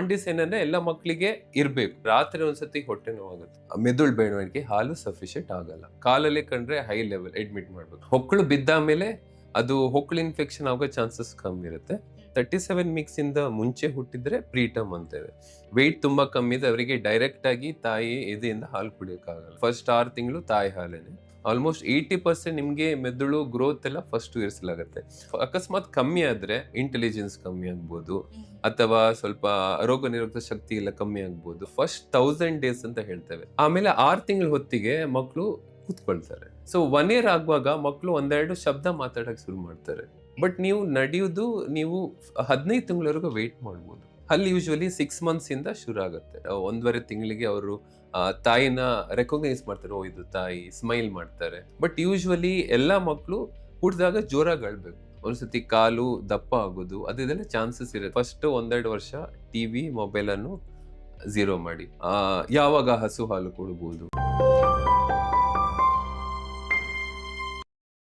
Jaundice ಏನಂದ್ರೆ ಎಲ್ಲ ಮಕ್ಕಳಿಗೆ ಇರ್ಬೇಕು. ರಾತ್ರಿ ಒಂದ್ಸತಿ ಹೊಟ್ಟೆ ನೋವಾಗುತ್ತೆ, ಮೆದುಳು ಬೆಳವಣಿಗೆ ಹಾಲು ಸಫಿಶಿಯಂಟ್ ಆಗಲ್ಲ, ಕಾಲಲ್ಲಿ ಕಂಡ್ರೆ ಹೈ ಲೆವೆಲ್ ಅಡ್ಮಿಟ್ ಮಾಡ್ಬೇಕು. ಹೊಕ್ಕಳು ಬಿದ್ದಾದ್ಮೇಲೆ ಅದು ಹೊಕ್ಕಳು ಇನ್ಫೆಕ್ಷನ್ ಆಗೋ ಚಾನ್ಸಸ್ ಕಮ್ಮಿ ಇರುತ್ತೆ. 37 ವೀಕ್ಸ್ ಇಂದ ಮುಂಚೆ ಹುಟ್ಟಿದ್ರೆ ಪ್ರೀಟಮ್ ಅಂತೇವೆ. ವೆಯ್ಟ್ ತುಂಬಾ ಕಮ್ಮಿ ಇದೆ ಅವರಿಗೆ ಡೈರೆಕ್ಟ್ ಆಗಿ ತಾಯಿ ಎದೆಯಿಂದ ಹಾಲು ಕುಡಿಯೋಕ್ಕಾಗಲ್ಲ. ಫಸ್ಟ್ 6 ತಿಂಗಳು ತಾಯಿ ಹಾಲೇನೆ. ಆಲ್ಮೋಸ್ಟ್ 80% ನಿಮ್ಗೆ ಮೆದುಳು ಗ್ರೋತ್ ಎಲ್ಲ ಫಸ್ಟ್ 2 ಇಯರ್ಸ್ ಆಗುತ್ತೆ. ಅಕಸ್ಮಾತ್ ಕಮ್ಮಿ ಆದ್ರೆ ಇಂಟೆಲಿಜೆನ್ಸ್ ಕಮ್ಮಿ ಆಗ್ಬೋದು, ಅಥವಾ ಸ್ವಲ್ಪ ರೋಗ ನಿರೋಧಕ ಶಕ್ತಿ ಎಲ್ಲ ಕಮ್ಮಿ ಆಗ್ಬೋದು. ಫಸ್ಟ್ 1000 ಡೇಸ್ ಅಂತ ಹೇಳ್ತೇವೆ. ಆಮೇಲೆ 6 ತಿಂಗಳ ಹೊತ್ತಿಗೆ ಮಕ್ಕಳು ಕೂತ್ಕೊಳ್ತಾರೆ. ಸೊ 1 ಇಯರ್ ಆಗುವಾಗ ಮಕ್ಕಳು ಒಂದೆರಡು ಶಬ್ದ ಮಾತಾಡಕ್ ಶುರು ಮಾಡ್ತಾರೆ. ಬಟ್ ನೀವು ನಡೆಯುವುದು ನೀವು 15 ತಿಂಗಳವರೆಗೂ ವೇಟ್ ಮಾಡ್ಬೋದು. ಅಲ್ಲಿ ಯೂಶುವಲಿ 6 ಮಂತ್ಸ್ ಇಂದ ಶುರು ಆಗುತ್ತೆ. 1.5 ತಿಂಗಳಿಗೆ ಅವರು ತಾಯಿನ ರೆಕಗ್ನೈಸ್ ಮಾಡ್ತಾರೆ, ಓ ಇದು ತಾಯಿ, ಸ್ಮೈಲ್ ಮಾಡ್ತಾರೆ. ಬಟ್ ಯೂಶುವಲಿ ಎಲ್ಲಾ ಮಕ್ಕಳು ಹುಟ್ಟಿದಾಗ ಜೋರಾಗಿ ಅಳ್ಬೇಕು. ಒಂದ್ಸತಿ ಕಾಲು ದಪ್ಪ ಆಗೋದು ಅದೆಲ್ಲ ಚಾನ್ಸಸ್ ಇರುತ್ತೆ. ಫಸ್ಟ್ 1-2 ವರ್ಷ ಟಿವಿ ಮೊಬೈಲ್ ಅನ್ನು ಝೀರೋ ಮಾಡಿ, ಯಾವಾಗ ಹಸು ಹಾಲು ಕೊಡ್ಬೋದು.